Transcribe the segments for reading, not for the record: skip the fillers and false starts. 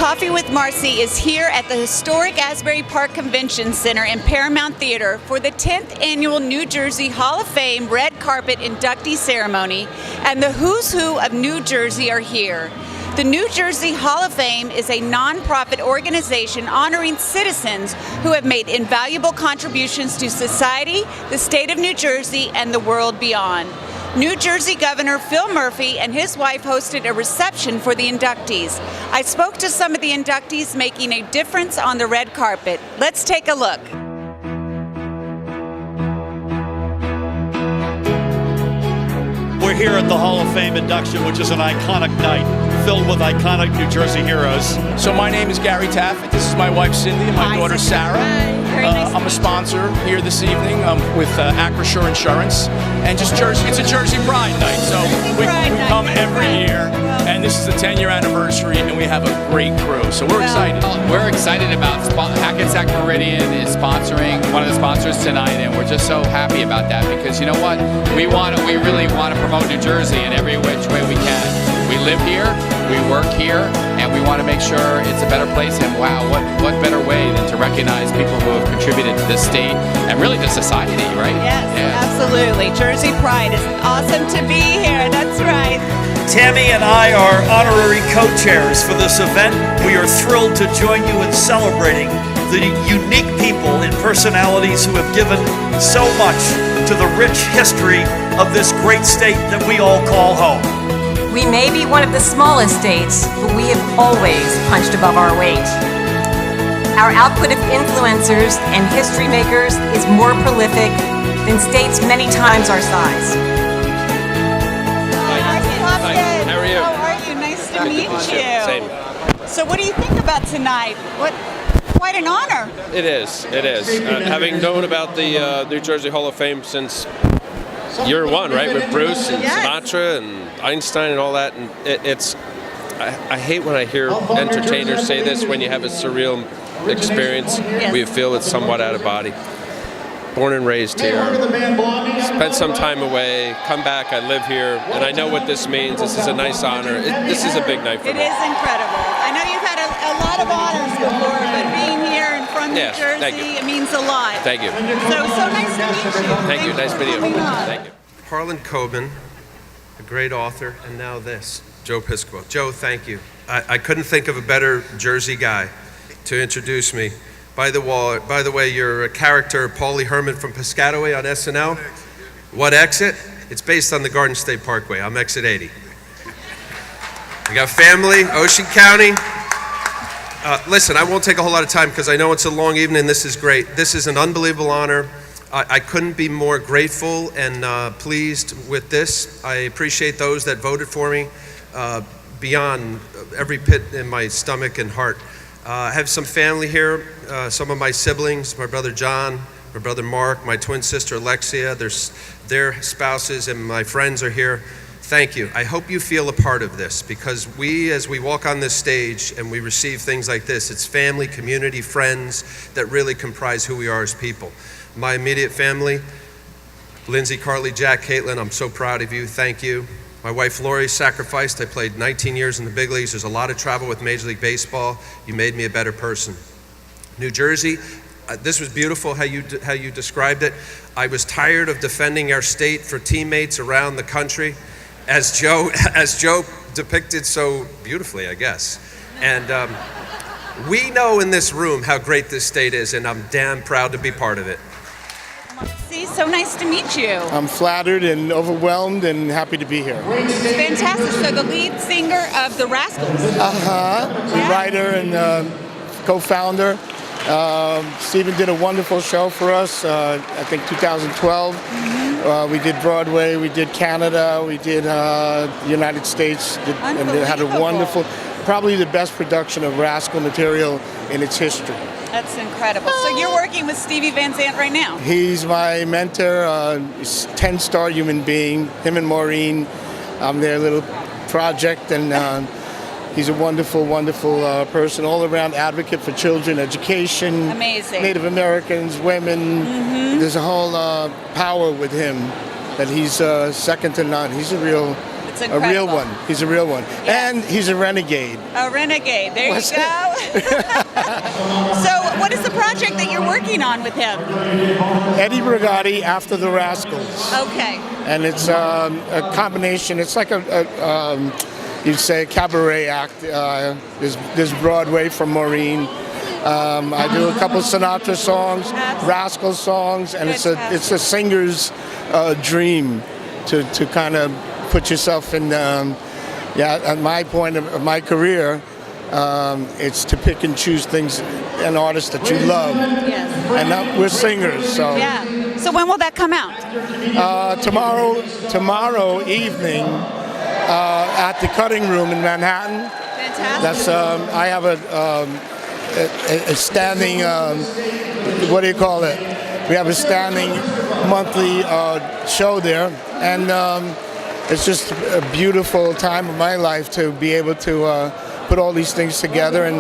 Coffee with Marci is here at the historic Asbury Park Convention Center in Paramount Theater for the 10th annual New Jersey Hall of Fame Red Carpet Inductee Ceremony, and the who's who of New Jersey are here. The New Jersey Hall of Fame is a nonprofit organization honoring citizens who have made invaluable contributions to society, the state of New Jersey, and the world beyond. New Jersey Governor Phil Murphy and his wife hosted a reception for the inductees. I spoke to some of the inductees making a difference on the red carpet. Let's take a look. We're here at the Hall of Fame induction, which is an iconic night filled with iconic New Jersey heroes. So my name is Gary Taffet. This is my wife Cindy and my daughter Sarah. I'm a sponsor here this evening with Acrisure Insurance, and just Jersey. It's a Jersey Pride night, so we come every year, and this is the 10-year anniversary, and we have a great crew. So we're excited. We're excited about Hackensack Meridian is sponsoring one of the sponsors tonight, and we're just so happy about that because you know what? We really want to promote New Jersey in every which way we can. We live here, we work here, and we want to make sure it's a better place. And wow, what better way than to recognize people who have contributed to this state and really to society, right? Yes, absolutely. Jersey Pride is awesome to be here. That's right. Tammy and I are honorary co-chairs for this event. We are thrilled to join you in celebrating the unique people and personalities who have given so much to the rich history of this great state that we all call home. We may be one of the smallest states, but we have always punched above our weight. Our output of influencers and history makers is more prolific than states many times our size. Hi. How are you? How are you? Nice to meet you. Same. So what do you think about tonight? Quite an honor. It is. Having known about the New Jersey Hall of Fame since year one, right, with Bruce and Sinatra and Einstein and all that, and I hate when I hear entertainers say this when you have a surreal experience where you feel it's somewhat out of body. Born and raised here, spent some time away, come back, I live here, and I know what this means. This is a nice honor. This is a big night for me. It is incredible. I know you've had a lot of honors before, but being here and from New Jersey, it means a lot. Thank you. So nice to meet you. Thank you. Nice video. Thank you. Harlan Coben, a great author, and now this, Joe Piscopo. Joe, thank you. I couldn't think of a better Jersey guy to introduce me. By the way, you're a character, Paulie Herman from Piscataway on SNL. What exit? It's based on the Garden State Parkway. I'm exit 80. We got family, Ocean County. Listen, I won't take a whole lot of time because I know it's a long evening. This is great. This is an unbelievable honor. I couldn't be more grateful and pleased with this. I appreciate those that voted for me beyond every pit in my stomach and heart. I have some family here, some of my siblings, my brother John, my brother Mark, my twin sister Alexia, their spouses, and my friends are here. Thank you. I hope you feel a part of this because as we walk on this stage and we receive things like this, it's family, community, friends that really comprise who we are as people. My immediate family, Lindsay, Carly, Jack, Caitlin, I'm so proud of you. Thank you. My wife Lori sacrificed. I played 19 years in the big leagues. There's a lot of travel with Major League Baseball. You made me a better person. New Jersey, this was beautiful how you described it. I was tired of defending our state for teammates around the country, as Joe depicted so beautifully, I guess. And we know in this room how great this state is, and I'm damn proud to be part of it. See, so nice to meet you. I'm flattered and overwhelmed and happy to be here. Fantastic. So the lead singer of the Rascals. The writer and co-founder. Stephen did a wonderful show for us, I think 2012. We did Broadway, we did Canada, we did the United States, and they had a wonderful, probably the best production of Rascal material in its history. That's incredible. So you're working with Stevie Van Zandt right now? He's my mentor, he's a 10-star human being, him and Maureen. I'm their little project, and he's a wonderful, wonderful person, all-around advocate for children, education, amazing. Native Americans, women. There's a whole power with him that he's second to none. He's a real It's A incredible. real one. He's a real one. Yeah. And he's a renegade. A renegade. There What's you go. So, what is the project that you're working on with him? Eddie Brigatti After the Rascals. Okay. And it's a combination. It's like you'd say a cabaret act. There's Broadway from Maureen. I do a couple Sinatra songs, Rascal songs, and it's a singer's dream to kind of put yourself in. At my point of my career, it's to pick and choose things and artists that you love. Yes. And we're singers, so. Yeah. So when will that come out? Tomorrow evening at the Cutting Room in Manhattan. Fantastic. That's I have a standing, what do you call it? We have a standing monthly show there, and it's just a beautiful time of my life to be able to put all these things together and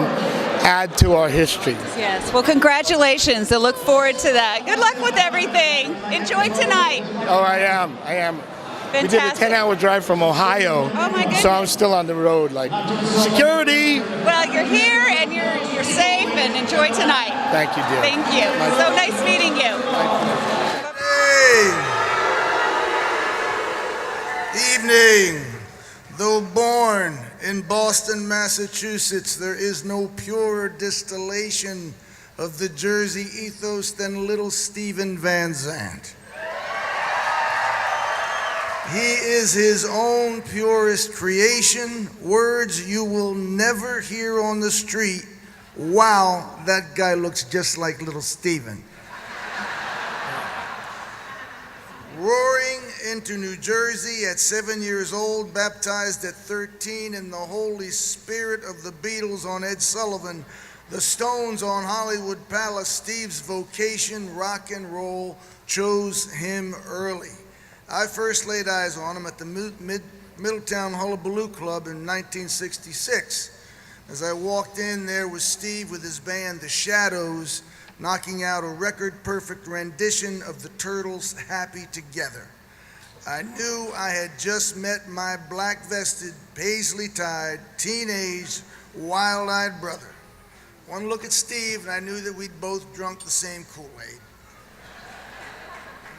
add to our history. Yes. Well, congratulations. I look forward to that. Good luck with everything. Enjoy tonight. Oh, I am. Fantastic. We did a 10-hour drive from Ohio, Oh my goodness. so I'm still on the road. Like, security! Well, you're here and you're safe, and enjoy tonight. Thank you, dear. Thank you. So nice meeting you. Evening. Though born in Boston, Massachusetts, there is no purer distillation of the Jersey ethos than little Steven Van Zandt. He is his own purest creation, words you will never hear on the street. Wow, that guy looks just like little Steven. Roaring into New Jersey at 7 years old, baptized at 13 in the Holy Spirit of the Beatles on Ed Sullivan, the Stones on Hollywood Palace, Steve's vocation, rock and roll, chose him early. I first laid eyes on him at the Middletown Hullabaloo Club in 1966. As I walked in, there was Steve with his band, The Shadows, knocking out a record-perfect rendition of the Turtles' Happy Together. I knew I had just met my black-vested, paisley-tied, teenage, wild-eyed brother. One look at Steve, and I knew that we'd both drunk the same Kool-Aid.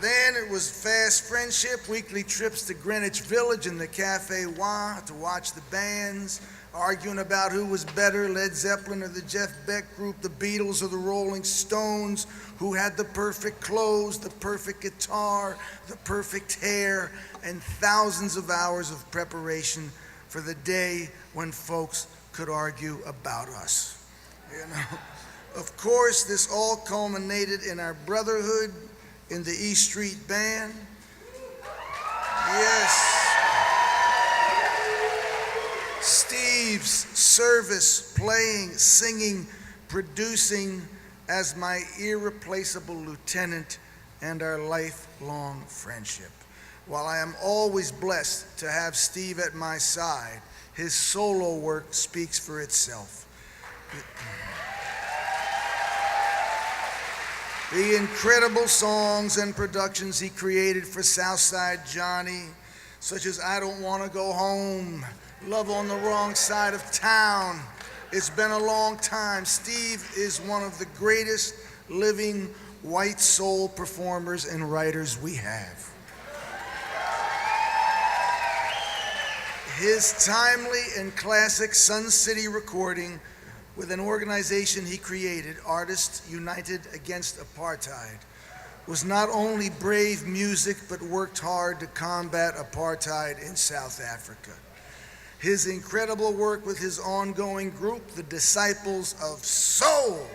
Then it was fast friendship, weekly trips to Greenwich Village and the Cafe Wah to watch the bands, arguing about who was better, Led Zeppelin or the Jeff Beck group, the Beatles or the Rolling Stones, who had the perfect clothes, the perfect guitar, the perfect hair, and thousands of hours of preparation for the day when folks could argue about us. You know, of course, this all culminated in our brotherhood in the E Street Band. Yes. Steve's service, playing, singing, producing as my irreplaceable lieutenant and our lifelong friendship. While I am always blessed to have Steve at my side, his solo work speaks for itself. The incredible songs and productions he created for Southside Johnny, such as I Don't Want to Go Home, Love on the Wrong Side of Town. It's been a long time. Steve is one of the greatest living white soul performers and writers we have. His timely and classic Sun City recording with an organization he created, Artists United Against Apartheid, was not only brave music but worked hard to combat apartheid in South Africa. His incredible work with his ongoing group, the Disciples of Soul.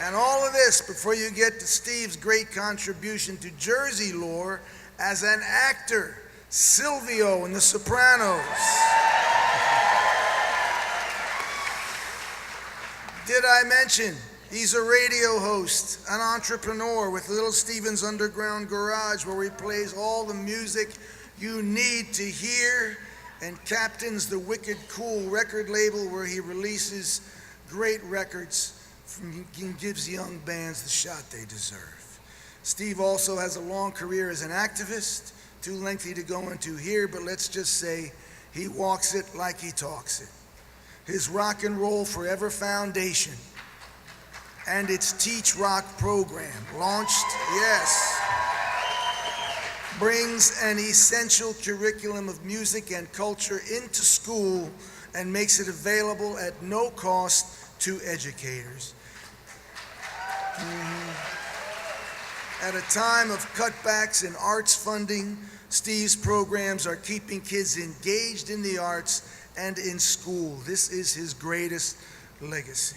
And all of this before you get to Steve's great contribution to Jersey lore as an actor, Silvio in The Sopranos. Did I mention he's a radio host, an entrepreneur with Little Steven's Underground Garage, where he plays all the music you need to hear, and captains the Wicked Cool record label, where he releases great records and gives young bands the shot they deserve. Steve also has a long career as an activist, too lengthy to go into here, but let's just say he walks it like he talks it. His Rock and Roll Forever Foundation and its Teach Rock program, launched, yes, brings an essential curriculum of music and culture into school and makes it available at no cost to educators. At a time of cutbacks in arts funding, Steve's programs are keeping kids engaged in the arts and in school. This is his greatest legacy.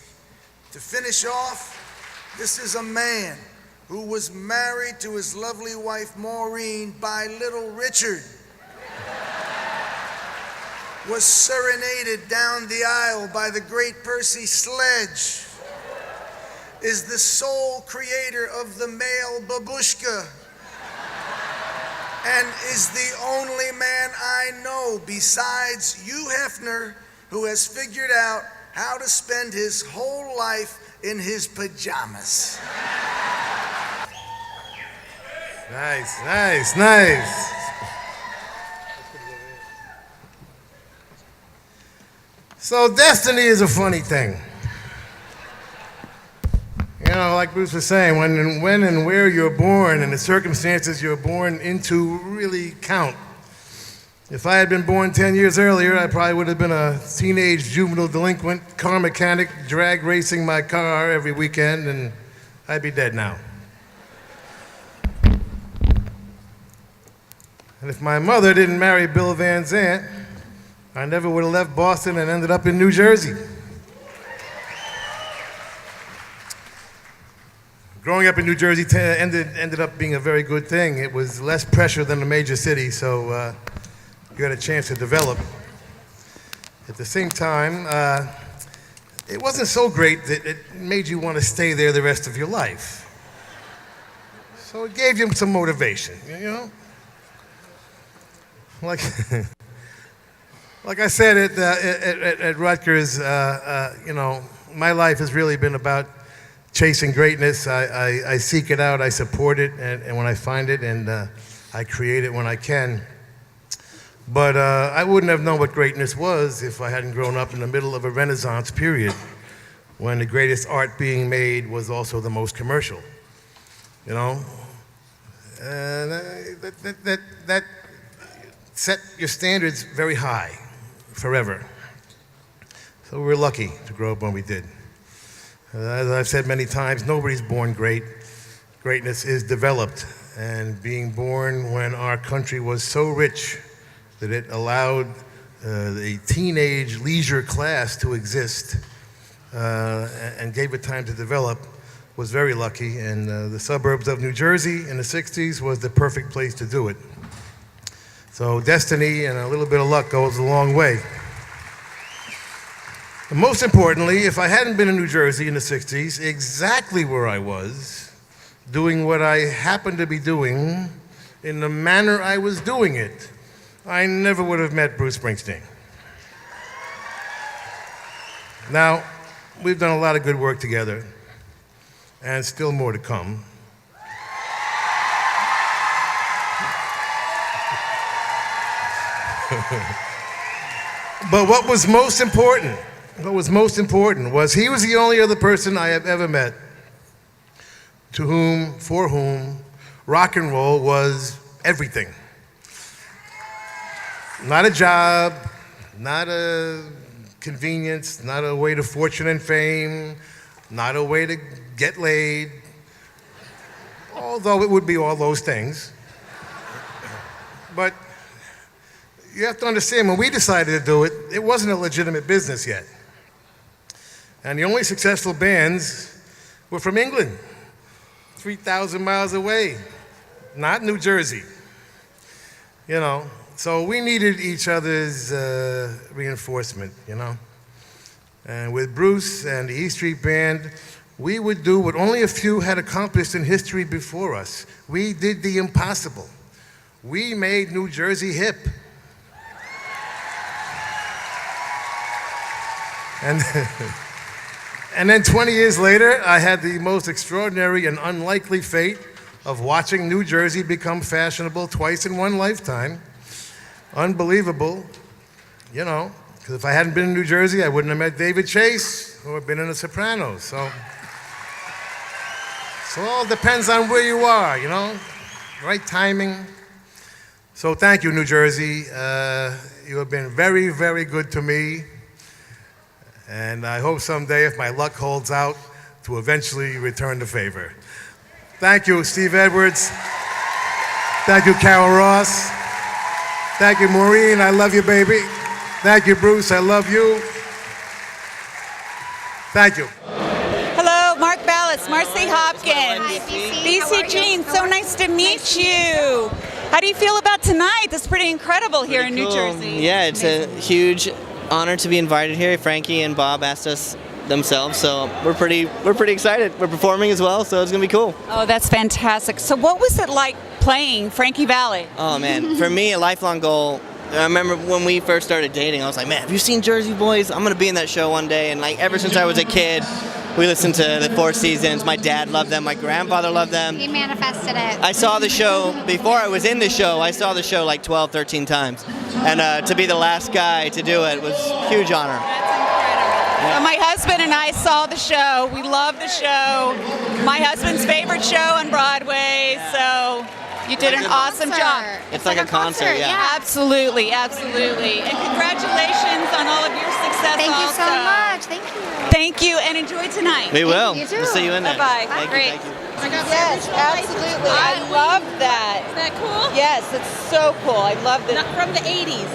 To finish off, this is a man who was married to his lovely wife Maureen by Little Richard, was serenaded down the aisle by the great Percy Sledge, is the sole creator of the male babushka, and is the only man I know besides Hugh Hefner who has figured out how to spend his whole life in his pajamas. Nice, nice, nice. So destiny is a funny thing. You know, like Bruce was saying, when and where you're born and the circumstances you're born into really count. If I had been born 10 years earlier, I probably would have been a teenage juvenile delinquent, car mechanic, drag racing my car every weekend, and I'd be dead now. And if my mother didn't marry Bill Van Zandt, I never would have left Boston and ended up in New Jersey. Growing up in New Jersey ended up being a very good thing. It was less pressure than a major city, so you had a chance to develop. At the same time, it wasn't so great that it made you want to stay there the rest of your life. So it gave you some motivation, you know? Like, like I said at Rutgers, you know, my life has really been about chasing greatness. I seek it out, I support it, and when I find it, and I create it when I can. But I wouldn't have known what greatness was if I hadn't grown up in the middle of a Renaissance period, when the greatest art being made was also the most commercial. You know, and that set your standards very high, forever. So we're lucky to grow up when we did. As I've said many times, nobody's born great. Greatness is developed, and being born when our country was so rich that it allowed a teenage leisure class to exist and gave it time to develop was very lucky, and the suburbs of New Jersey in the 60s was the perfect place to do it. So destiny and a little bit of luck goes a long way. And most importantly, if I hadn't been in New Jersey in the 60s, exactly where I was, doing what I happened to be doing, in the manner I was doing it, I never would have met Bruce Springsteen. Now, we've done a lot of good work together, and still more to come. But what was most important was he was the only other person I have ever met for whom rock and roll was everything. Not a job, not a convenience, not a way to fortune and fame, not a way to get laid, although it would be all those things. But you have to understand, when we decided to do it, it wasn't a legitimate business yet. And the only successful bands were from England, 3,000 miles away, not New Jersey. You know, so we needed each other's reinforcement, you know. And with Bruce and the E Street Band, we would do what only a few had accomplished in history before us. We did the impossible. We made New Jersey hip. And then 20 years later, I had the most extraordinary and unlikely fate of watching New Jersey become fashionable twice in one lifetime. Unbelievable, you know, because if I hadn't been in New Jersey, I wouldn't have met David Chase or been in The Sopranos. So it all depends on where you are, you know, right timing. So thank you, New Jersey. You have been very, very good to me. And I hope someday, if my luck holds out, to eventually return the favor. Thank you, Steve Edwards. Thank you, Carol Ross. Thank you, Maureen. I love you, baby. Thank you, Bruce. I love you. Thank you. Hello, Mark Ballas, Marci Hopkins. BC Jean, so nice to meet you. How do you feel about tonight? This is pretty incredible here in New Jersey. Yeah, it's a huge honor to be invited here. Frankie and Bob asked us themselves, so we're pretty excited. We're performing as well, so it's gonna be cool. Oh, that's fantastic. So what was it like playing Frankie Valli? Oh man, for me, a lifelong goal. I remember when we first started dating, I was like, man, have you seen Jersey Boys? I'm gonna be in that show one day. And like ever since I was a kid, we listened to the Four Seasons. My dad loved them. My grandfather loved them. He manifested it. I saw the show, before I was in the show, I saw the show like 12, 13 times. And to be the last guy to do it was a huge honor. Well, my husband and I saw the show. We love the show. My husband's favorite show on Broadway. So you did an awesome job. It's like a concert, yeah. Absolutely, absolutely. And congratulations on all of your success. Thank you so also. much. Thank you. Thank you, and enjoy tonight. We will. You too. We'll see you in there. Bye-bye. Thank Great. you. Yes, absolutely. I love that. Isn't that cool? Yes, it's so cool. I love this. Not from the 80s.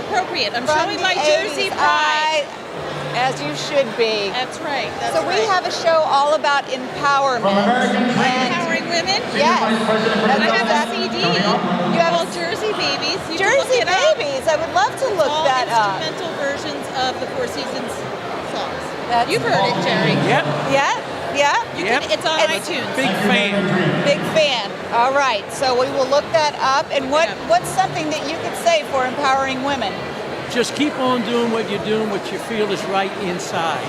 Appropriate. I'm From showing the my Jersey 80s. pride. As you should be. That's right. That's So right. we have a show all about empowerment. Empowering women? Yes. I have a CD. You have called Jersey Babies. You can Jersey look it up. Babies. I would love to look All that up. instrumental versions of the Four Seasons songs. That's You've heard it, Jerry. Yep. Yeah. Yeah. You can, it's on iTunes. Big fan. Big fan. All right. So we will look that up. And what's something that you could say for empowering women? Just keep on doing what you're doing, what you feel is right inside.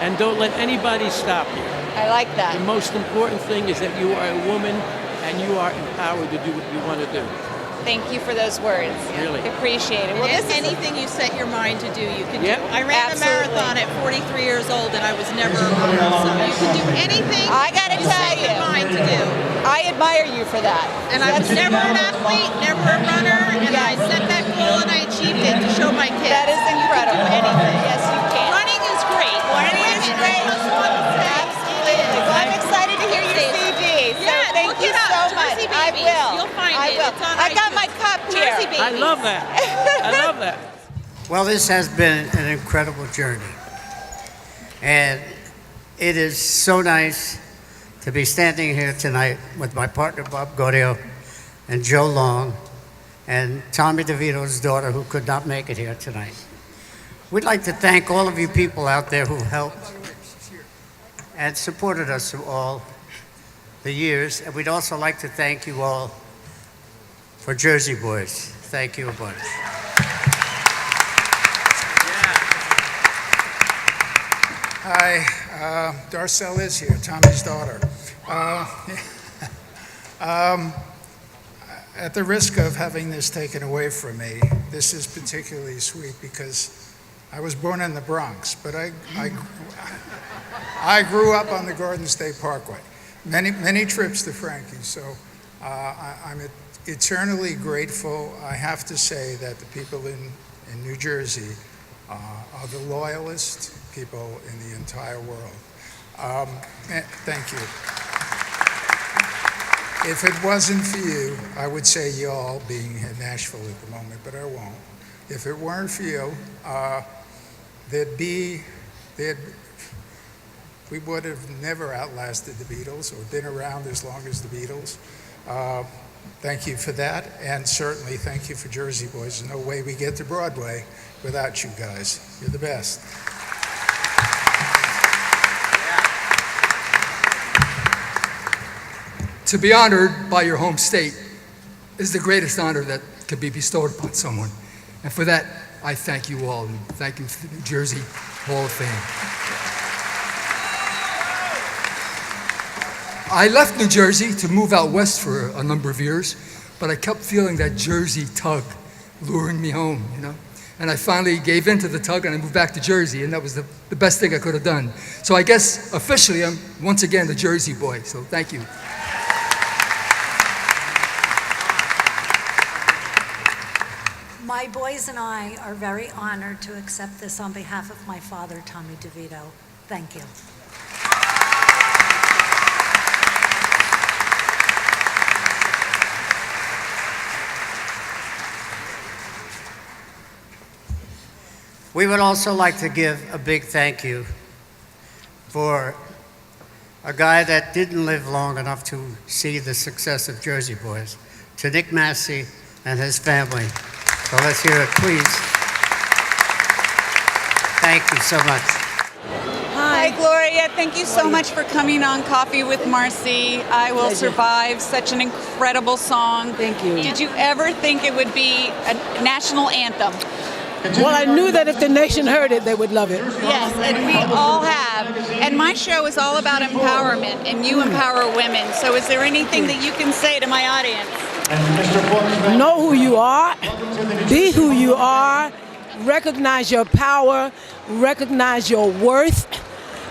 And don't let anybody stop you. I like that. The most important thing is that you are a woman and you are empowered to do what you want to do. Thank you for those words. Really. Appreciate it. Well, this is anything you set your mind to do, you can Yep. do. I ran Absolutely. a marathon at 43 years old, and I was never a runner. So you can do anything I gotta you tell set you. your mind to do. I admire you for that. And I was never an athlete, never a runner, and I set that goal and I achieved it to show my kids. That is incredible. You can do anything. Yes, you can. Running is great. Running is great. Absolutely. Well, I'm excited to hear your CD. So Yeah, thank look you it up. so much. Jersey I Babies. will. You'll find I it. will. It's on I got iTunes. my cup here. Jersey Babies. I love that. I love that. Well, this has been an incredible journey. And it is so nice to be standing here tonight with my partner, Bob Gaudio, and Joe Long, and Tommy DeVito's daughter, who could not make it here tonight. We'd like to thank all of you people out there who helped and supported us through all the years. And we'd also like to thank you all for Jersey Boys. Thank you a bunch. Hi, Darcel is here, Tommy's daughter. At the risk of having this taken away from me, this is particularly sweet because I was born in the Bronx, but I grew up on the Garden State Parkway. Many trips to Frankie's, so I'm eternally grateful. I have to say that the people in New Jersey are the loyalist people in the entire world. Thank you. If it wasn't for you, I would say y'all, being in Nashville at the moment, but I won't. If it weren't for you, we would have never outlasted the Beatles or been around as long as the Beatles. Thank you for that, and certainly thank you for Jersey Boys. There's no way we get to Broadway without you guys. You're the best. To be honored by your home state is the greatest honor that could be bestowed upon someone. And for that, I thank you all, and thank you to the New Jersey Hall of Fame. I left New Jersey to move out west for a number of years, but I kept feeling that Jersey tug luring me home, you know? And I finally gave in to the tug and I moved back to Jersey, and that was the best thing I could have done. So I guess officially I'm once again the Jersey boy, so thank you. My boys and I are very honored to accept this on behalf of my father, Tommy DeVito. Thank you. We would also like to give a big thank you for a guy that didn't live long enough to see the success of Jersey Boys, to Nick Marci and his family. So let's hear it, please. Thank you so much. Hi, Gloria. Thank you so much for coming on Coffee with Marci. I Will Survive, such an incredible song. Thank you. Did you ever think it would be a national anthem? Well, I knew that if the nation heard it, they would love it. Yes, and we all have. And my show is all about empowerment, and you empower women. So is there anything that you can say to my audience? Know who you are, be who you are, recognize your power, recognize your worth,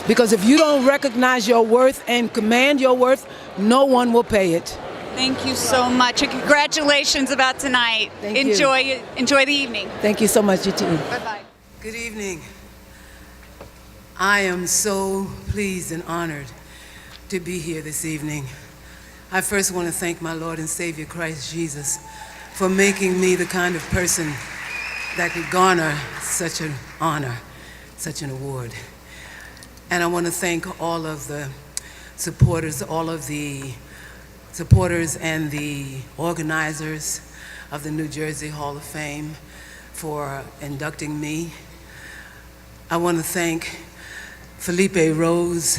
because if you don't recognize your worth and command your worth, no one will pay it. Thank you so much, and congratulations about tonight. Thank you. Enjoy the evening. Thank you so much, you too. Bye-bye. Good evening. I am so pleased and honored to be here this evening. I first want to thank my Lord and Savior Christ Jesus for making me the kind of person that could garner such an honor, such an award. And I want to thank all of the supporters, and the organizers of the New Jersey Hall of Fame for inducting me. I want to thank Felipe Rose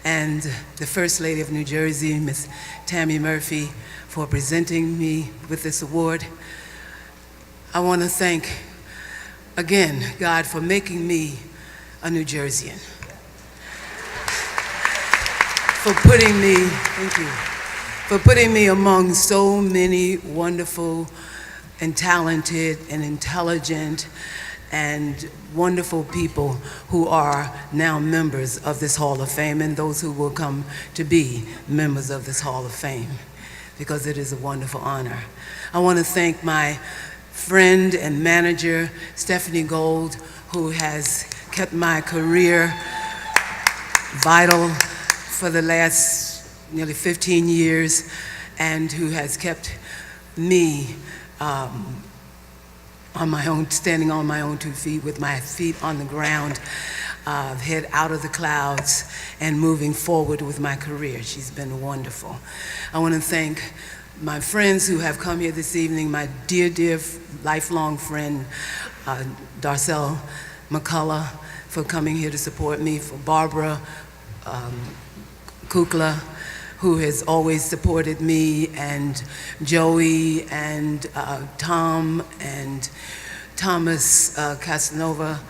and the First Lady of New Jersey, Miss Tammy Murphy, for presenting me with this award. I want to thank, again, God for making me a New Jerseyan, for putting me among so many wonderful and talented and intelligent and wonderful people who are now members of this Hall of Fame, and those who will come to be members of this Hall of Fame, because it is a wonderful honor. I want to thank my friend and manager, Stephanie Gold, who has kept my career vital for the last nearly 15 years, and who has kept me on my own, standing on my own 2 feet with my feet on the ground, head out of the clouds, and moving forward with my career. She's been wonderful. I want to thank my friends who have come here this evening, my dear, dear lifelong friend, Darcel McCullough, for coming here to support me, for Barbara Kukla, who has always supported me, and Joey, and Tom, and Thomas Casanova,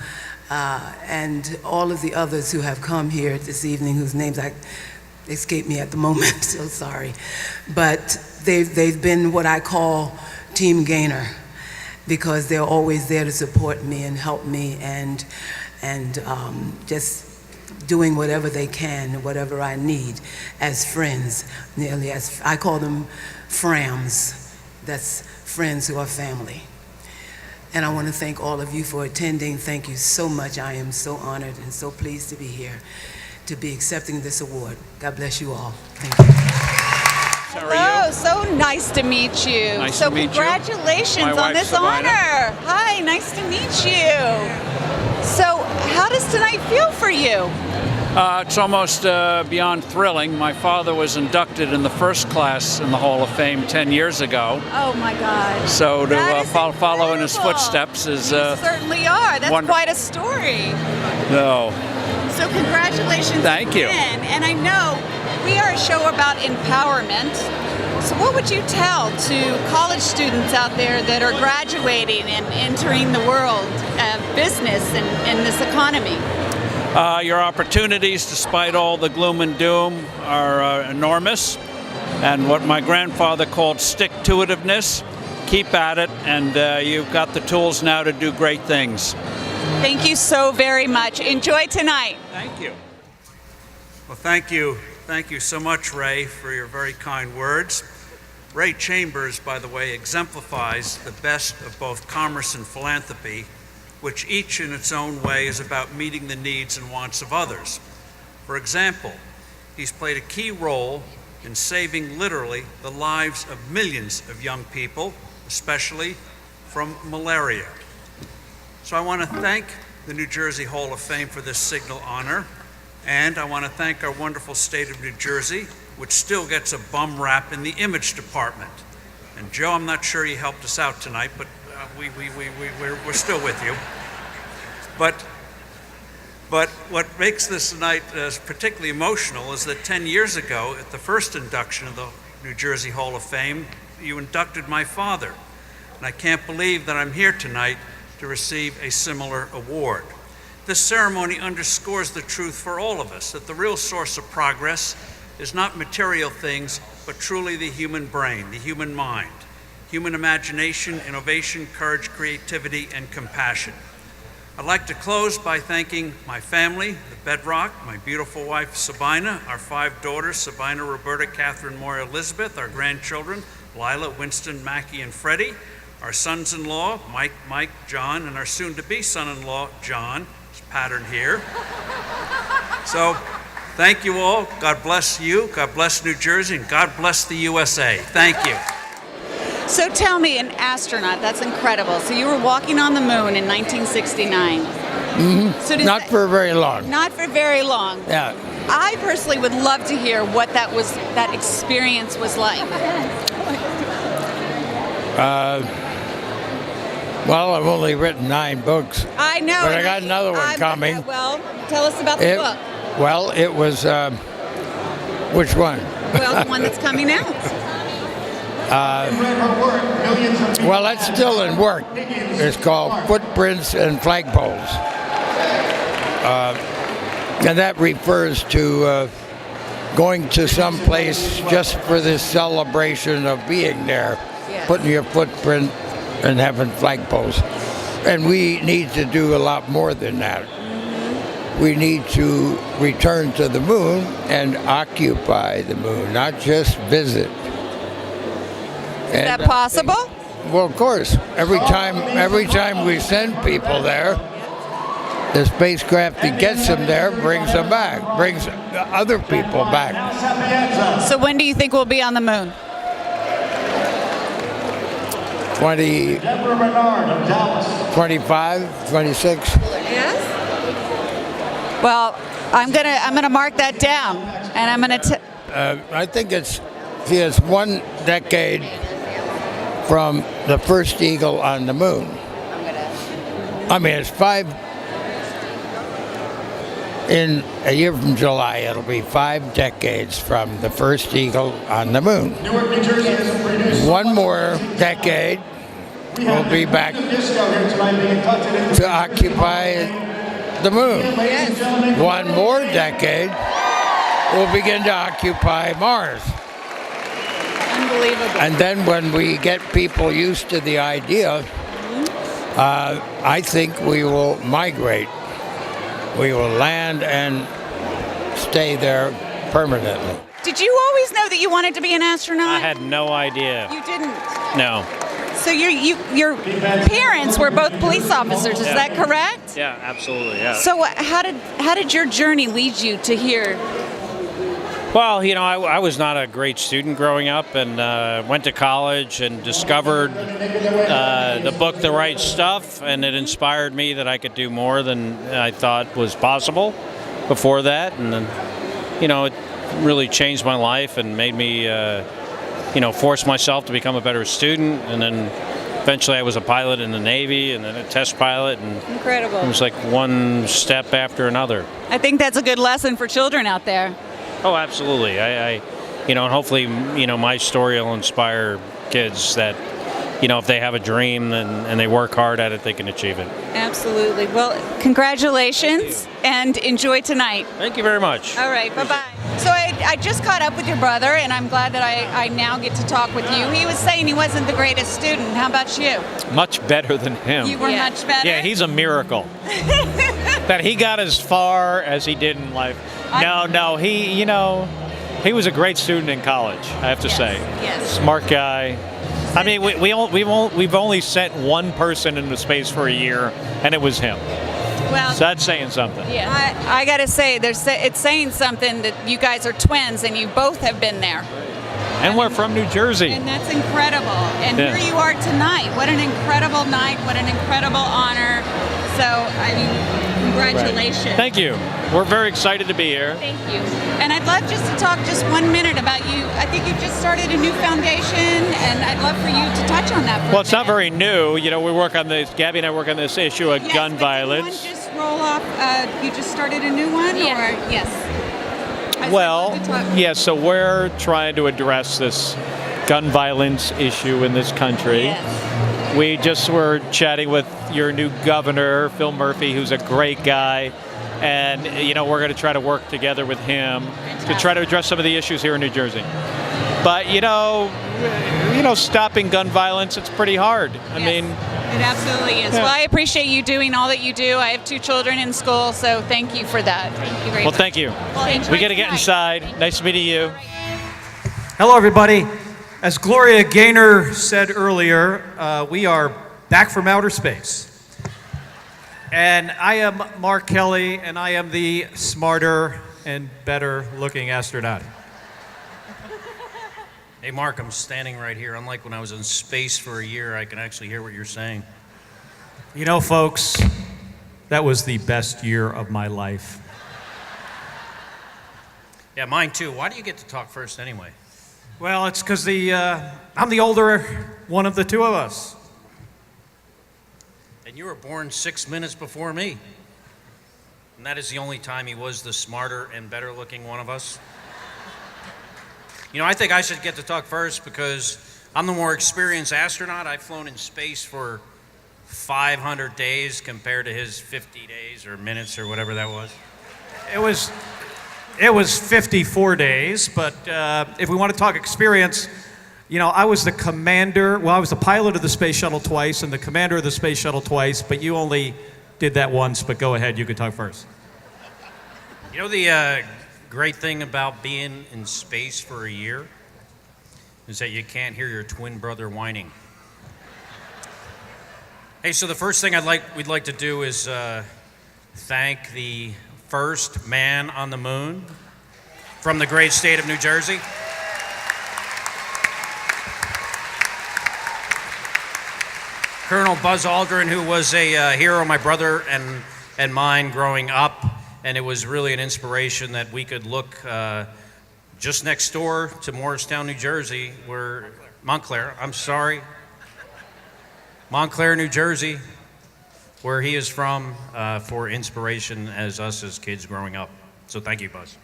and all of the others who have come here this evening, whose names escape me at the moment, so sorry. But they've been what I call Team Gainer, because they're always there to support me and help me, and just doing whatever they can, whatever I need as friends, nearly as, I call them FRAMs, that's friends who are family. And I want to thank all of you for attending. Thank you so much. I am so honored and so pleased to be here, to be accepting this award. God bless you all. Thank you. Hello, so nice to meet you. Nice to meet you. Congratulations on this honor. Hi, nice to meet you. So how does tonight feel for you? It's almost beyond thrilling. My father was inducted in the first class in the Hall of Fame 10 years ago. Oh my God. So to follow in his footsteps is You certainly are. That's quite a story. No. So congratulations Thank you. again. And I know we are a show about empowerment. So what would you tell to college students out there that are graduating and entering the world of business and this economy? Your opportunities, despite all the gloom and doom, are enormous. And what my grandfather called stick-to-itiveness, keep at it, and you've got the tools now to do great things. Thank you so very much. Enjoy tonight. Thank you. Well, thank you. Thank you so much, Ray, for your very kind words. Ray Chambers, by the way, exemplifies the best of both commerce and philanthropy, which each in its own way is about meeting the needs and wants of others. For example, he's played a key role in saving literally the lives of millions of young people, especially from malaria. So I want to thank the New Jersey Hall of Fame for this signal honor, and I want to thank our wonderful state of New Jersey, which still gets a bum rap in the image department. And Joe, I'm not sure you helped us out tonight, but we're still with you. But what makes this night particularly emotional is that 10 years ago, at the first induction of the New Jersey Hall of Fame, you inducted my father. And I can't believe that I'm here tonight to receive a similar award. This ceremony underscores the truth for all of us, that the real source of progress is not material things, but truly the human brain, the human mind, human imagination, innovation, courage, creativity, and compassion. I'd like to close by thanking my family, the bedrock, my beautiful wife, Sabina, our 5 daughters, Sabina, Roberta, Catherine, Moira, Elizabeth, our grandchildren, Lila, Winston, Mackie, and Freddie, our sons-in-law, Mike, John, and our soon-to-be son-in-law, John, is patterned here. So, thank you all. God bless you. God bless New Jersey, and God bless the USA. Thank you. So tell me, an astronaut, that's incredible. So you were walking on the moon in 1969. Mm-hmm. So not for very long. Not for very long. Yeah. I personally would love to hear what that experience was like. Well, I've only written 9 books. I know. But I got another one coming. Well, tell us about the book. Well, it was, which one? Well, the one that's coming out. Well, that's still in work. It's called Footprints and Flagpoles. And that refers to going to some place just for this celebration of being there, putting your footprint and having flagpoles. And we need to do a lot more than that. We need to return to the moon and occupy the moon, not just visit. Is that possible? Well, of course. Every time we send people there, the spacecraft that gets them there brings them back, brings other people back. So when do you think we'll be on the moon? 25, 26. Yes. Well, I'm gonna mark that down, and I'm gonna. I think it's 1 decade from the first eagle on the moon. I mean, it's 5. In a year from July, it'll be 5 decades from the first eagle on the moon. 1 more decade, we'll be back to occupy the moon. 1 more decade, we'll begin to occupy Mars. Unbelievable. And then when we get people used to the idea, I think we will migrate. We will land and stay there permanently. Did you always know that you wanted to be an astronaut? I had no idea. You didn't? No. So your parents were both police officers, is that correct? Yeah, absolutely, yeah. So how did your journey lead you to here? Well, you know, I was not a great student growing up, and went to college and discovered the book The Right Stuff, and it inspired me that I could do more than I thought was possible before that. And then, you know, it really changed my life and made me, force myself to become a better student. And then eventually I was a pilot in the Navy and then a test pilot. And incredible. It was like one step after another. I think that's a good lesson for children out there. Oh, absolutely. And hopefully, my story will inspire kids that, if they have a dream and they work hard at it, they can achieve it. Absolutely. Well, congratulations and enjoy tonight. Thank you very much. All right, bye-bye. So I just caught up with your brother, and I'm glad that I now get to talk with you. He was saying he wasn't the greatest student. How about you? Much better than him. You were much better? Yeah, he's a miracle. That he got as far as he did in life. No, he was a great student in college, I have to say. Yes. Smart guy. I mean, we've only sent one person into space for a year, and it was him. Well, so that's saying something. Yeah, I got to say, it's saying something that you guys are twins and you both have been there. And we're from New Jersey. And that's incredible. And Yeah. here you are tonight. What an incredible night. What an incredible honor. So, I mean, congratulations. Right. Thank you. We're very excited to be here. Thank you. And I'd love just to talk just 1 minute about you. I think you just started a new foundation, and I'd love for you to touch on that for Well, it's not very new. We work on this, Gabby and I work on this issue of gun violence. Just roll off, you just started a new one? Or yes. Well, yeah, so we're trying to address this gun violence issue in this country. Yes. We just were chatting with your new governor, Phil Murphy, who's a great guy. And, we're going to try to work together with him to try to address some of the issues here in New Jersey. But, stopping gun violence, it's pretty hard. I mean, it absolutely is. Yeah. Well, I appreciate you doing all that you do. I have 2 children in school, so thank you for that. Thank you very much. well, thank you. Well, enjoy We got to get tonight. inside. Nice meeting you. Hello, everybody. As Gloria Gaynor said earlier, we are back from outer space. And I am Mark Kelly, and I am the smarter and better looking astronaut. Hey, Mark, I'm standing right here. Unlike when I was in space for a year, I can actually hear what you're saying. You know, folks, that was the best year of my life. Yeah, mine too. Why do you get to talk first anyway? Well, it's because I'm the older one of the two of us. And you were born 6 minutes before me. And that is the only time he was the smarter and better looking one of us. I think I should get to talk first because I'm the more experienced astronaut. I've flown in space for 500 days compared to his 50 days or minutes or whatever that was. It was 54 days, but if we want to talk experience, I was the commander. Well, I was the pilot of the space shuttle twice and the commander of the space shuttle twice, but you only did that once. But go ahead, you can talk first. The great thing about being in space for a year is that you can't hear your twin brother whining. Hey, so the first thing we'd like to do is thank the first man on the moon from the great state of New Jersey. Colonel Buzz Aldrin, who was a hero of my brother and mine growing up, and it was really an inspiration that we could look just next door to Morristown, New Jersey, Montclair, New Jersey, where he is from, for inspiration as kids growing up. So thank you, Buzz.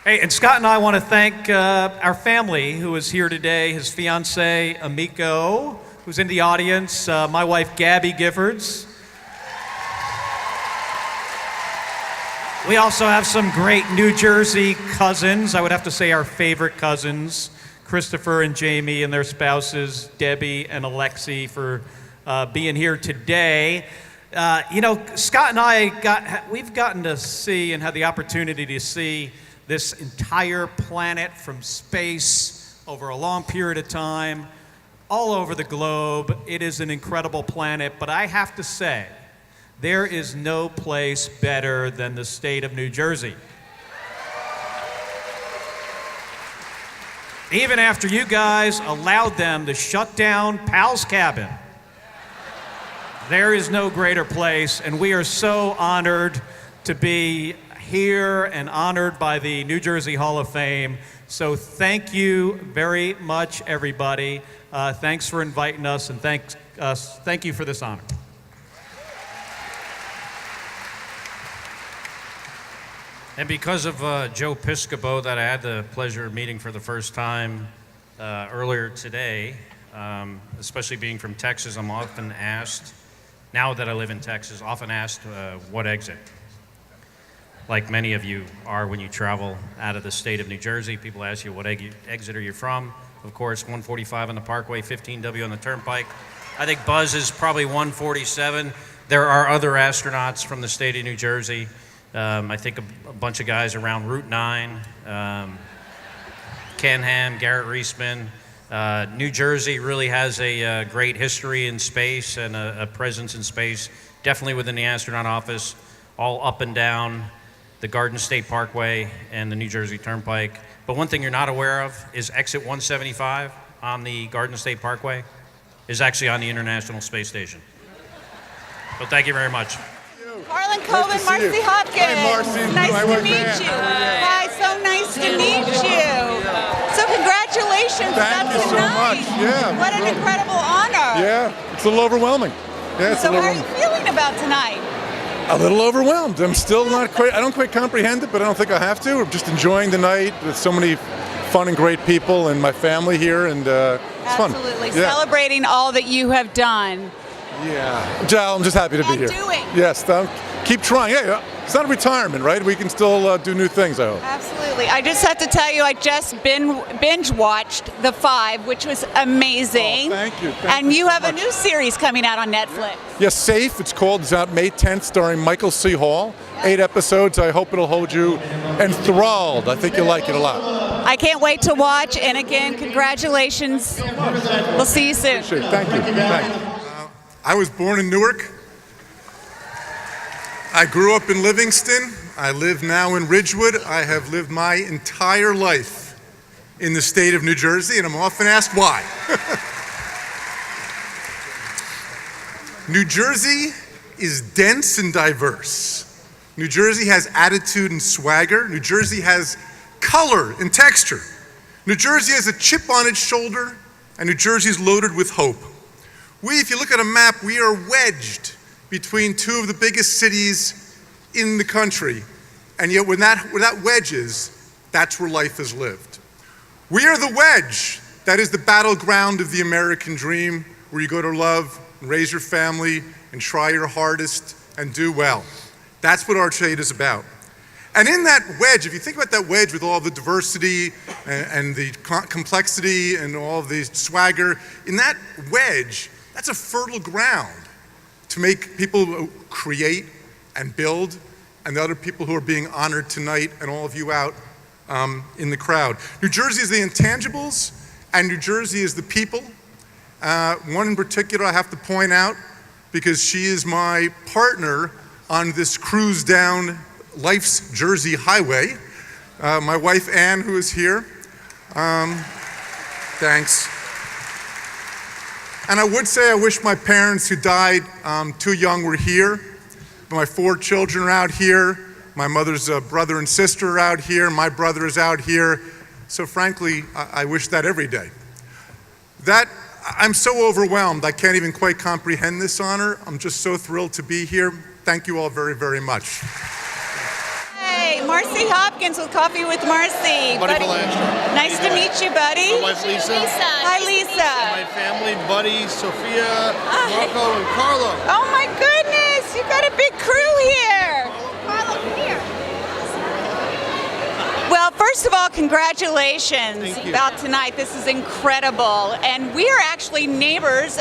Hey, and Scott and I want to thank our family who is here today, his fiancee, Amiko, who's in the audience, my wife, Gabby Giffords. We also have some great New Jersey cousins. I would have to say our favorite cousins, Christopher and Jamie and their spouses, Debbie and Alexi, for being here today. Scott and I we've gotten to see and had the opportunity to see this entire planet from space over a long period of time, all over the globe. It is an incredible planet, but I have to say, there is no place better than the state of New Jersey. Even after you guys allowed them to shut down Pal's Cabin, there is no greater place, and we are so honored to be here and honored by the New Jersey Hall of Fame. So thank you very much, everybody. Thanks for inviting us, and thank you for this honor. And because of Joe Piscopo that I had the pleasure of meeting for the first time earlier today, Especially being from Texas, I'm often asked, now that I live in Texas, often asked what exit. Like many of you are when you travel out of the state of New Jersey, people ask you what exit are you from? Of course, 145 on the Parkway, 15W on the Turnpike. I think Buzz is probably 147. There are other astronauts from the state of New Jersey. I think a bunch of guys around Route 9, Ken Ham, Garrett Reisman. New Jersey really has a great history in space and a presence in space, definitely within the astronaut office, all up and down the Garden State Parkway and the New Jersey Turnpike. But one thing you're not aware of is exit 175 on the Garden State Parkway is actually on the International Space Station. So thank you very much. Harlan Coben, Marci Hopkins. Hi, Marci. Nice I to work meet there. you. Hi, so nice to meet you. So congratulations Thank about you so tonight. much. Yeah. What an incredible honor. Yeah, it's a little overwhelming. Yeah, it's So a how little are you feeling about tonight? A little overwhelmed. I'm still not quite, I don't quite comprehend it, but I don't think I have to. I'm just enjoying the night with so many fun and great people and my family here, and it's fun. Absolutely. Yeah. Celebrating all that you have done. Yeah. Jal, I'm just happy to be here. doing. Yes, keep trying. Yeah, it's not a retirement, right? We can still do new things, I hope. Absolutely. I just have to tell you, I just binge watched The Five, which was amazing. Oh, thank you. And you have a new series coming out on Netflix. Yes, Safe, it's called. It's out May 10th, starring Michael C. Hall. 8 episodes. I hope it'll hold you enthralled. I think you'll like it a lot. I can't wait to watch. And again, congratulations. We'll see you soon. Appreciate it. Thank you. Thanks. I was born in Newark. I grew up in Livingston. I live now in Ridgewood. I have lived my entire life in the state of New Jersey, and I'm often asked why. New Jersey is dense and diverse. New Jersey has attitude and swagger. New Jersey has color and texture. New Jersey has a chip on its shoulder, and New Jersey is loaded with hope. If you look at a map, we are wedged between two of the biggest cities in the country. And yet where that wedge is, that's where life is lived. We are the wedge that is the battleground of the American dream, where you go to love and raise your family and try your hardest and do well. That's what our trade is about. And in that wedge, if you think about that wedge with all the diversity and the complexity and all the swagger, in that wedge, that's a fertile ground to make people create and build, and the other people who are being honored tonight and all of you out in the crowd. New Jersey is the intangibles, and New Jersey is the people. One in particular I have to point out, because she is my partner on this cruise down life's Jersey highway. My wife, Ann, who is here. Thanks. And I would say I wish my parents who died too young were here. My 4 children are out here. My mother's brother and sister are out here. My brother is out here. So frankly, I wish that every day. I'm so overwhelmed, I can't even quite comprehend this honor. I'm just so thrilled to be here. Thank you all very, very much. Hey, Marci Hopkins with Coffee with Marci. Buddy Belanger. Nice to meet you, buddy. My wife Lisa. Hi, Lisa. My family, Buddy, Sophia, Marco, and Carlo. Oh my goodness, you got a big crew here. Carlo, come here. Well, first of all, congratulations about tonight. This is incredible. And we are actually neighbors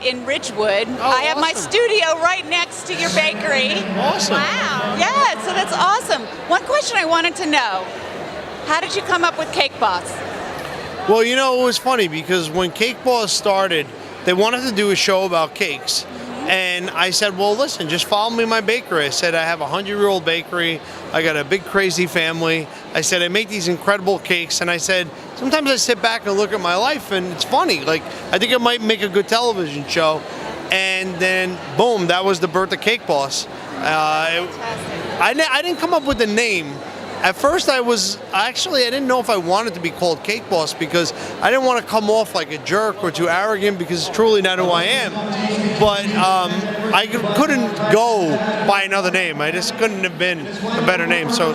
in Ridgewood. I have my studio right next to your bakery. Awesome. Wow. Yeah, so that's awesome. One question I wanted to know, how did you come up with Cake Boss? Well, you know, it was funny because when Cake Boss started, they wanted to do a show about cakes. And I said, well, listen, just follow me in my bakery. I said, I have a 100-year-old bakery. I got a big, crazy family. I said, I make these incredible cakes. And I said, sometimes I sit back and look at my life, and it's funny. Like, I think it might make a good television show. And then, boom, that was the birth of Cake Boss. I didn't come up with the name. At first, I didn't know if I wanted to be called Cake Boss because I didn't want to come off like a jerk or too arrogant because it's truly not who I am. But I couldn't go by another name. I just couldn't have been a better name. So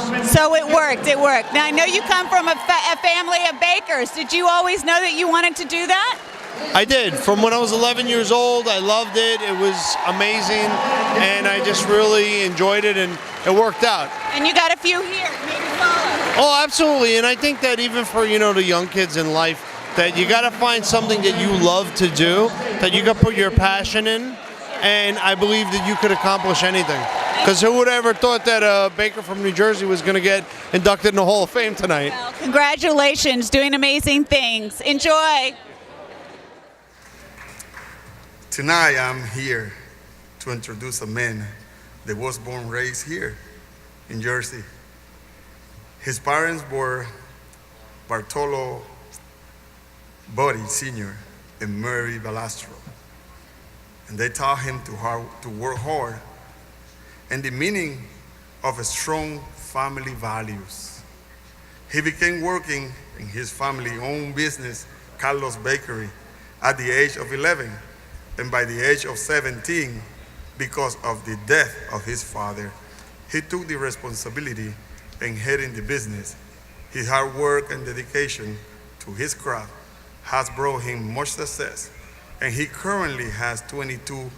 it worked. Now, I know you come from a family of bakers. Did you always know that you wanted to do that? I did. From when I was 11 years old, I loved it. It was amazing, and I just really enjoyed it, and it worked out. And you got a few here, maybe follow. Oh, absolutely. And I think that even for, the young kids in life, that you got to find something that you love to do, that you can put your passion in, and I believe that you could accomplish anything. Because who would ever thought that a baker from New Jersey was going to get inducted in the Hall of Fame tonight? Well, congratulations, doing amazing things. Enjoy. Tonight I'm here to introduce a man that was born and raised here in Jersey. His parents were Bartolo Buddy Sr. and Mary Balastro. And they taught him to work hard and the meaning of a strong family values. He began working in his family-owned business, Carlos Bakery, at the age of 11. And by the age of 17, because of the death of his father, he took the responsibility in heading the business. His hard work and dedication to his craft has brought him much success, and he currently has 22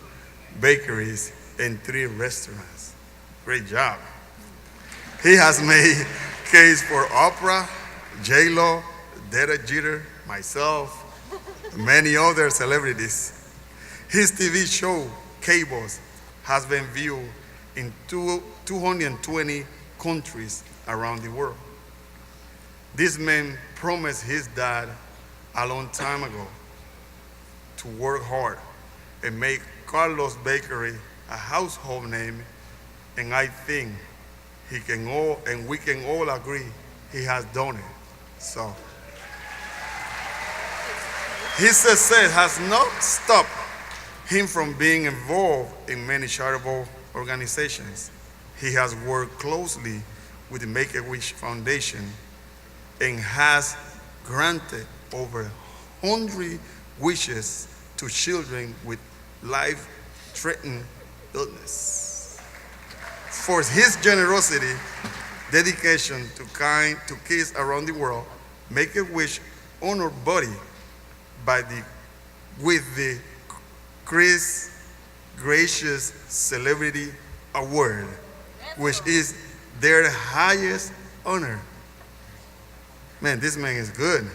bakeries and 3 restaurants. Great job. He has made cakes for Oprah, J-Lo, Derek Jeter, myself, and many other celebrities. His TV show, K-Boss, has been viewed in 220 countries around the world. This man promised his dad a long time ago to work hard and make Carlos Bakery a household name, and I think we can all agree he has done it. So, his success has not stopped him from being involved in many charitable organizations. He has worked closely with the Make-A-Wish Foundation and has granted over 100 wishes to children with life-threatening illness. For his generosity, dedication to kids around the world, Make-A-Wish honored Buddy with the Gracious Celebrity Award, which is their highest honor. Man, this man is good.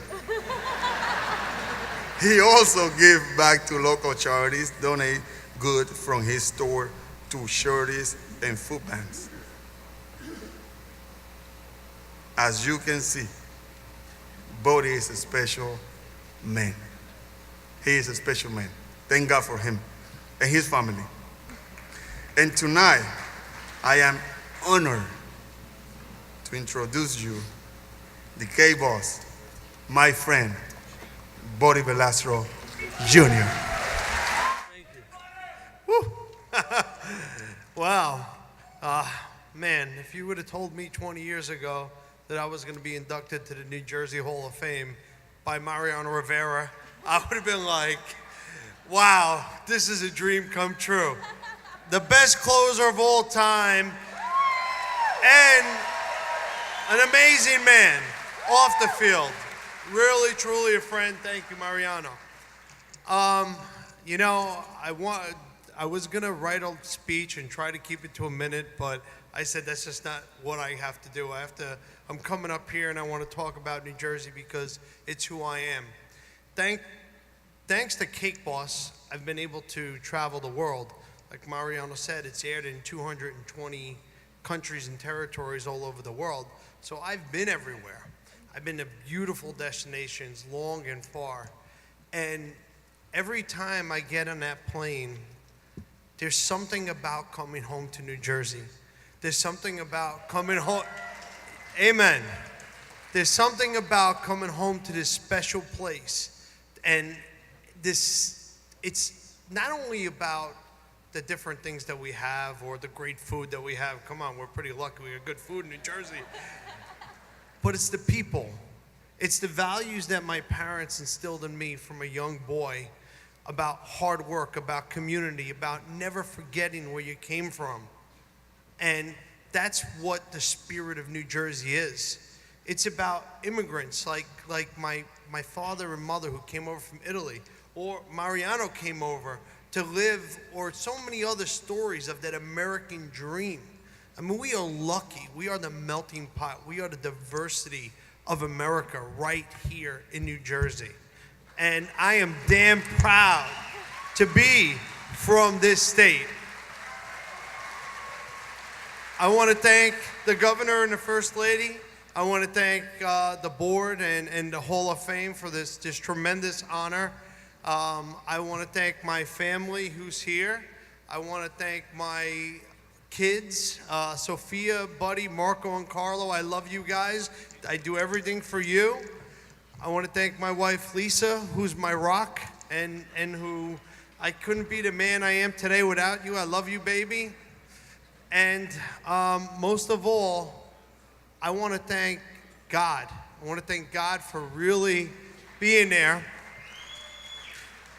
He also gives back to local charities, donate goods from his store to charities and food banks. As you can see, Buddy is a special man. He is a special man. Thank God for him and his family. And tonight, I am honored to introduce you the K-Boss, my friend, Buddy Balastro Jr. Thank you. Woo. Wow. Man, if you would have told me 20 years ago that I was going to be inducted to the New Jersey Hall of Fame by Mariano Rivera, I would have been like, wow, this is a dream come true. The best closer of all time and an amazing man off the field. Really, truly a friend. Thank you, Mariano. You know, I was gonna write a speech and try to keep it to a minute, but I said that's just not what I have to do. I'm coming up here and I want to talk about New Jersey because it's who I am. Thanks to Cake Boss, I've been able to travel the world. Like Mariano said, it's aired in 220 countries and territories all over the world. So I've been everywhere. I've been to beautiful destinations, long and far. And every time I get on that plane, there's something about coming home to New Jersey. There's something about coming home. Amen. There's something about coming home to this special place. And it's not only about the different things that we have or the great food that we have. Come on, we're pretty lucky we have good food in New Jersey. But it's the people. It's the values that my parents instilled in me from a young boy about hard work, about community, about never forgetting where you came from. And that's what the spirit of New Jersey is. It's about immigrants like my father and mother who came over from Italy, or Mariano came over to live, or so many other stories of that American dream. I mean, we are lucky. We are the melting pot. We are the diversity of America right here in New Jersey. And I am damn proud to be from this state. I want to thank the governor and the first lady. I want to thank the board and the Hall of Fame for this tremendous honor. I want to thank my family who's here. I want to thank my kids, Sophia, Buddy, Marco, and Carlo. I love you guys. I do everything for you. I want to thank my wife, Lisa, who's my rock, and who I couldn't be the man I am today without you. I love you, baby. And most of all, I want to thank God. I want to thank God for really being there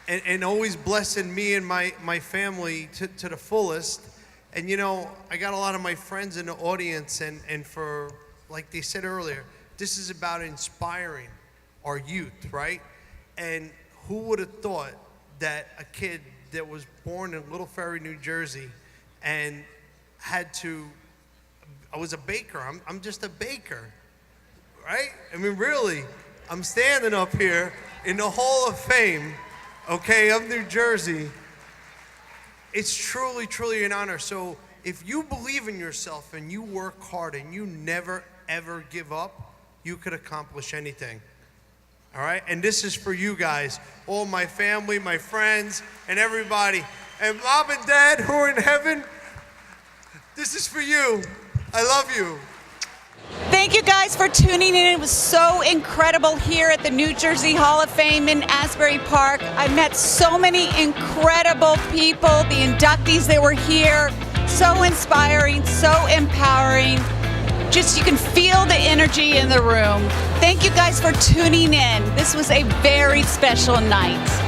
and always blessing me and my family to the fullest. And you know, I got a lot of my friends in the audience, and for, like they said earlier, this is about inspiring our youth, right? And who would have thought that a kid that was born in Little Ferry, New Jersey, and I was a baker. I'm just a baker, right? I mean, really, I'm standing up here in the Hall of Fame, okay, of New Jersey. It's truly, truly an honor. So if you believe in yourself and you work hard and you never, ever give up, you could accomplish anything. All right? And this is for you guys, all my family, my friends, and everybody. And Mom and Dad who are in heaven, this is for you. I love you. Thank you guys for tuning in. It was so incredible here at the New Jersey Hall of Fame in Asbury Park. I met so many incredible people, the inductees that were here. So inspiring, so empowering. Just, you can feel the energy in the room. Thank you guys for tuning in. This was a very special night.